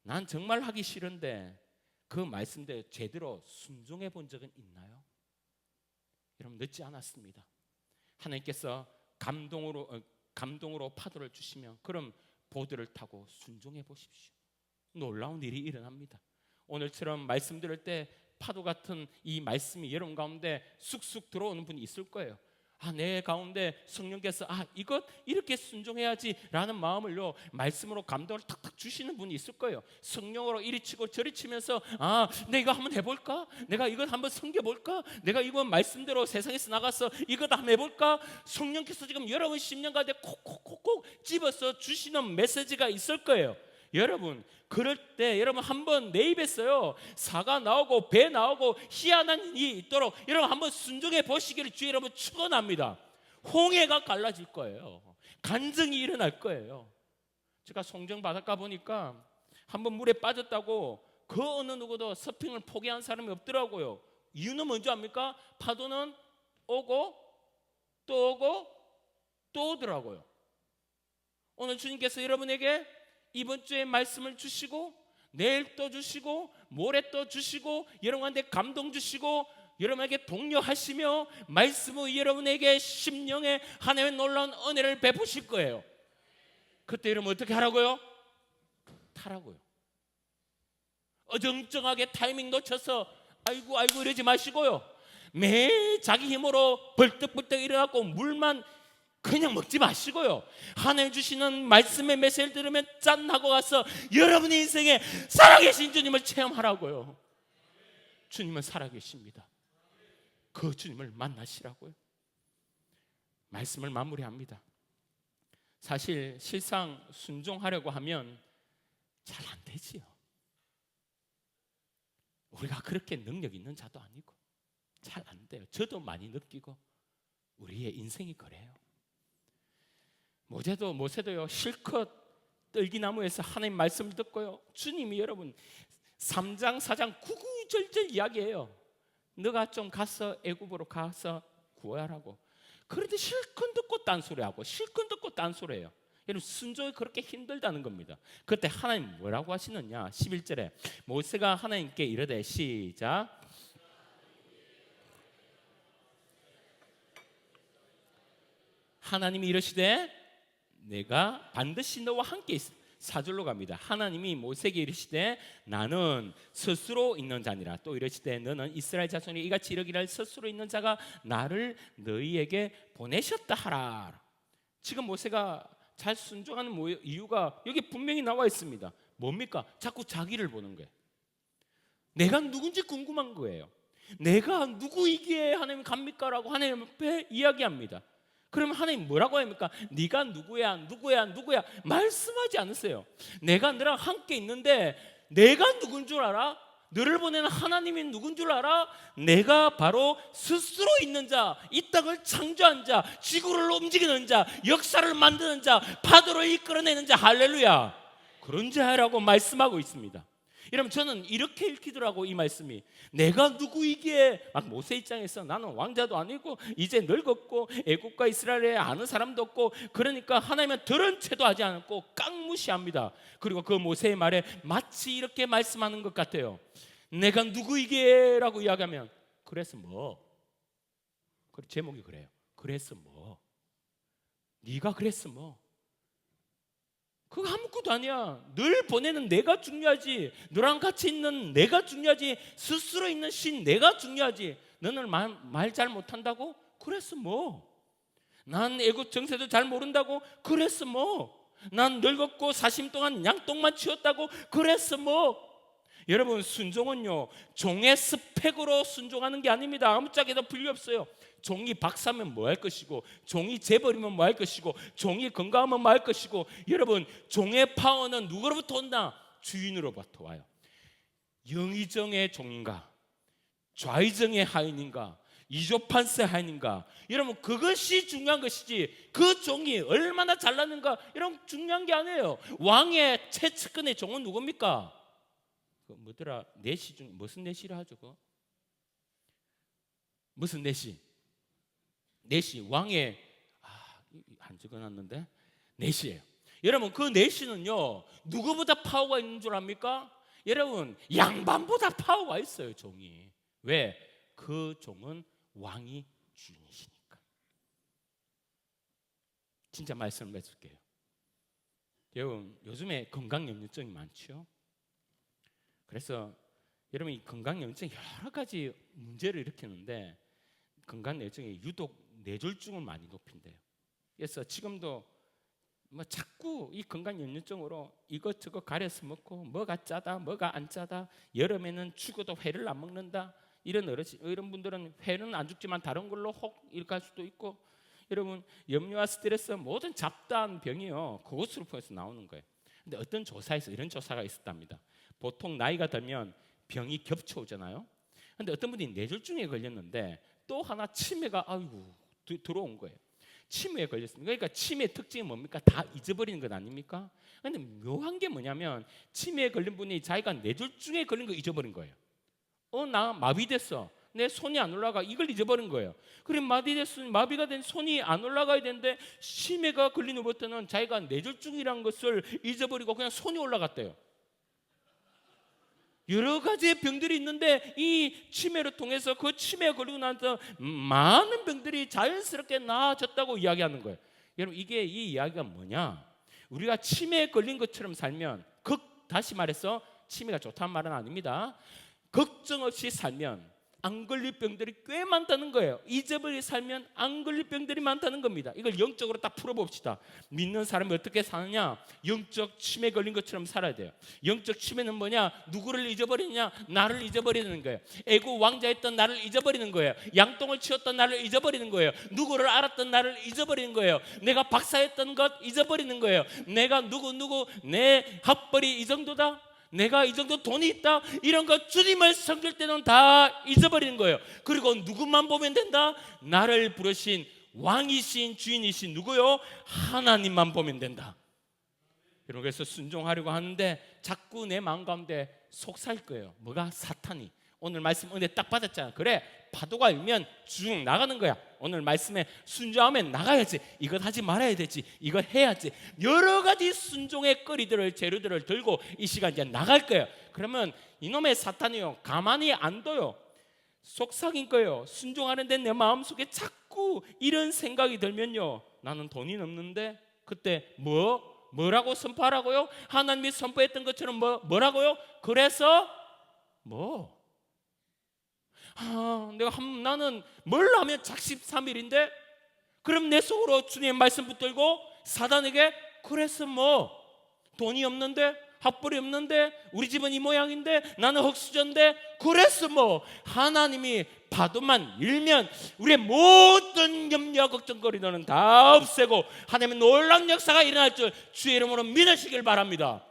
[SPEAKER 1] 난 정말 하기 싫은데 그 말씀대로 제대로 순종해 본 적은 있나요? 여러분 늦지 않았습니다. 하나님께서 감동으로 파도를 주시면 그럼 보드를 타고 순종해 보십시오. 놀라운 일이 일어납니다. 오늘처럼 말씀 들을 때 파도 같은 이 말씀이 여러분 가운데 쑥쑥 들어오는 분이 있을 거예요. 내 가운데 성령께서 이것 이렇게 순종해야지 라는 마음을요 말씀으로 감동을 탁탁 주시는 분이 있을 거예요. 성령으로 이리 치고 저리 치면서 내가 이거 한번 해볼까? 내가 이것 한번 섬겨볼까? 내가 이거 말씀대로 세상에서 나가서 이것 한번 해볼까? 성령께서 지금 여러분 심령가운데 콕콕콕콕 집어서 주시는 메시지가 있을 거예요. 여러분 그럴 때 여러분 한번 내 입에서요 사가 나오고 배 나오고 희한한 일이 있도록 여러분 한번 순종해 보시기를 주의 여러분 축원합니다. 홍해가 갈라질 거예요. 간증이 일어날 거예요. 제가 송정 바닷가 보니까 한번 물에 빠졌다고 그 어느 누구도 서핑을 포기한 사람이 없더라고요. 이유는 뭔지 압니까? 파도는 오고 또 오고 또 오더라고요. 오늘 주님께서 여러분에게 이번 주에 말씀을 주시고 내일 또 주시고 모레 또 주시고 여러분한테 감동 주시고 여러분에게 독려하시며 말씀을 여러분에게 심령에 하나님의 놀라운 은혜를 베푸실 거예요. 그때 여러분 어떻게 하라고요? 타라고요. 어정쩡하게 타이밍 놓쳐서 아이고 이러지 마시고요. 매일 자기 힘으로 벌떡벌떡 일어나고 물만 그냥 먹지 마시고요. 하나님 주시는 말씀의 메시지를 들으면 짠 하고 가서 여러분의 인생에 살아계신 주님을 체험하라고요. 주님은 살아계십니다. 그 주님을 만나시라고요. 말씀을 마무리합니다. 사실 실상 순종하려고 하면 잘 안 되지요. 우리가 그렇게 능력 있는 자도 아니고 잘 안 돼요. 저도 많이 느끼고 우리의 인생이 그래요. 모세도요 실컷 떨기나무에서 하나님 말씀을 듣고요 주님이 여러분 3장 4장 구구절절 이야기해요. 너가 좀 가서 애굽으로 가서 구하라고. 그런데 실컷 듣고 딴소리하고 실컷 듣고 딴소리해요. 여러분 순종이 그렇게 힘들다는 겁니다. 그때 하나님 뭐라고 하시느냐 11절에 모세가 하나님께 이르되 시작 하나님이 이르시되 내가 반드시 너와 함께 있어. 4절로 갑니다. 하나님이 모세에게 이르시되 나는 스스로 있는 자니라. 또 이르시되 너는 이스라엘 자손이 이같이 이르기를 스스로 있는 자가 나를 너희에게 보내셨다 하라. 지금 모세가 잘 순종하는 이유가 여기 분명히 나와 있습니다. 뭡니까? 자꾸 자기를 보는 거예요. 내가 누군지 궁금한 거예요. 내가 누구이기에 하나님 갑니까? 라고 하나님 앞에 이야기합니다. 그러면 하나님 뭐라고 합니까? 네가 누구야 말씀하지 않으세요. 내가 너랑 함께 있는데 내가 누군 줄 알아? 너를 보내는 하나님이 누군 줄 알아? 내가 바로 스스로 있는 자, 이 땅을 창조한 자, 지구를 움직이는 자, 역사를 만드는 자, 파도를 이끌어내는 자, 할렐루야, 그런 자라고 말씀하고 있습니다. 여러분 저는 이렇게 읽히더라고 이 말씀이. 내가 누구이기에 모세 입장에서 나는 왕자도 아니고 이제 늙었고 애국과 이스라엘에 아는 사람도 없고 그러니까 하나님은 들은 채도 하지 않고 깡무시합니다. 그리고 그 모세의 말에 마치 이렇게 말씀하는 것 같아요. 내가 누구이기에 라고 이야기하면 그래서 뭐? 제목이 그래요. 그래서 뭐? 네가 그랬어 뭐? 그거 아무것도 아니야. 늘 보내는 내가 중요하지. 너랑 같이 있는 내가 중요하지. 스스로 있는 신 내가 중요하지. 너는 말 잘 못한다고? 그래서 뭐? 난 애국 정세도 잘 모른다고? 그래서 뭐? 난 늙었고 40년 동안 양똥만 치웠다고? 그래서 뭐? 여러분 순종은요 종의 스펙으로 순종하는 게 아닙니다. 아무짝에도 분리 없어요. 종이 박사면 뭐 할 것이고 종이 재벌이면 뭐 할 것이고 종이 건강하면 뭐 할 것이고 여러분 종의 파워는 누구로부터 온다? 주인으로부터 와요. 영의정의 종인가 좌의정의 하인인가 이조판세 하인인가? 여러분 그것이 중요한 것이지 그 종이 얼마나 잘났는가 이런 중요한 게 아니에요. 왕의 최측근의 종은 누굽니까? 그 뭐더라? 내시 중 무슨 내시라 하죠? 그거? 무슨 내시? 내시 왕의 안 적어놨는데 내시예요. 여러분 그 내시는요 누구보다 파워가 있는 줄 압니까? 여러분 양반보다 파워가 있어요 종이. 왜? 그 종은 왕이 주인이시니까. 진짜 말씀을 맺을게요. 여러분 요즘에 건강염려증이 많죠. 그래서 여러분 이 건강염증이 여러 가지 문제를 일으키는데 건강염증이 유독 뇌졸중을 많이 높인대요. 그래서 지금도 뭐 자꾸 이 건강염려증으로 이것저것 가려서 먹고 뭐가 짜다 뭐가 안 짜다, 여름에는 죽어도 회를 안 먹는다, 이런 분들은 회는 안 죽지만 다른 걸로 혹 이렇게 할 수도 있고, 여러분 염려와 스트레스 모든 잡다한 병이요 그것으로 통해서 나오는 거예요. 근데 어떤 조사에서 이런 조사가 있었답니다. 보통 나이가 들면 병이 겹쳐오잖아요. 근데 어떤 분이 뇌졸중에 걸렸는데 또 하나 치매가 들어온 거예요. 치매에 걸렸습니다. 그러니까 치매의 특징이 뭡니까? 다 잊어버리는 것 아닙니까? 근데 묘한 게 뭐냐면 치매에 걸린 분이 자기가 뇌졸중에 걸린 거 잊어버린 거예요. 나 마비됐어. 내 손이 안 올라가. 이걸 잊어버린 거예요. 그래 마비가 된 손이 안 올라가야 되는데 치매가 걸린 후부터는 자기가 뇌졸중이라는 것을 잊어버리고 그냥 손이 올라갔대요. 여러 가지의 병들이 있는데 이 치매를 통해서 그 치매에 걸리고 나서 많은 병들이 자연스럽게 나아졌다고 이야기하는 거예요. 여러분 이 이야기가 뭐냐? 우리가 치매에 걸린 것처럼 살면 다시 말해서 치매가 좋다는 말은 아닙니다. 걱정 없이 살면 안 걸릴 병들이 꽤 많다는 거예요. 잊어버리게 살면 안 걸릴 병들이 많다는 겁니다. 이걸 영적으로 딱 풀어봅시다. 믿는 사람이 어떻게 사느냐? 영적 치매 걸린 것처럼 살아야 돼요. 영적 치매는 뭐냐? 누구를 잊어버리느냐? 나를 잊어버리는 거예요. 애국 왕자였던 나를 잊어버리는 거예요. 양똥을 치웠던 나를 잊어버리는 거예요. 누구를 알았던 나를 잊어버리는 거예요. 내가 박사였던 것 잊어버리는 거예요. 내가 내 학벌이 이 정도다, 내가 이 정도 돈이 있다, 이런 거 주님을 섬길 때는 다 잊어버리는 거예요. 그리고 누구만 보면 된다? 나를 부르신 왕이신 주인이신 누구요? 하나님만 보면 된다. 여러분 그래서 순종하려고 하는데 자꾸 내 마음 가운데 속살 거예요. 뭐가? 사탄이. 오늘 말씀 은혜 딱 받았잖아. 그래 파도가 일면 쭉 나가는 거야. 오늘 말씀에 순종하면 나가야지, 이것 하지 말아야 되지, 이거 해야지, 여러 가지 순종의 재료들을 들고 이 시간 이제 나갈 거예요. 그러면 이놈의 사탄이요 가만히 안 둬요. 속삭인 거예요. 순종하는데 내 마음속에 자꾸 이런 생각이 들면요, 나는 돈이 없는데 그때 뭐라고 선포하라고요? 하나님이 선포했던 것처럼 뭐라고요? 그래서 나는 뭘 하면 작심삼일인데, 그럼 내 속으로 주님의 말씀 붙들고 사단에게 그래서 돈이 없는데, 학벌이 없는데, 우리 집은 이 모양인데, 나는 흙수저인데, 그래서 하나님이 파도만 일면 우리의 모든 염려와 걱정거리는 다 없애고 하나님의 놀라운 역사가 일어날 줄 주의 이름으로 믿으시길 바랍니다.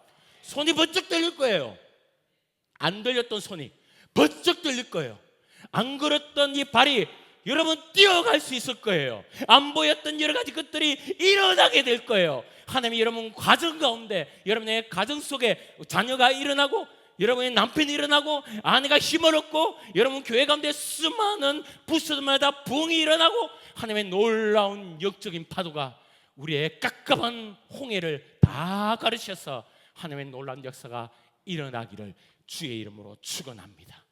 [SPEAKER 1] 손이 번쩍 들릴 거예요. 안 들렸던 손이 번쩍 들릴 거예요. 안 걸었던 이 발이 여러분 뛰어갈 수 있을 거예요. 안 보였던 여러 가지 것들이 일어나게 될 거예요. 하나님이 여러분 가정 가운데, 여러분의 가정 속에 자녀가 일어나고, 여러분의 남편이 일어나고, 아내가 힘을 얻고, 여러분 교회 가운데 수많은 부서마다 부흥이 일어나고, 하나님의 놀라운 역적인 파도가 우리의 깝깝한 홍해를 다 가르쳐서 하나님의 놀라운 역사가 일어나기를 주의 이름으로 축원합니다.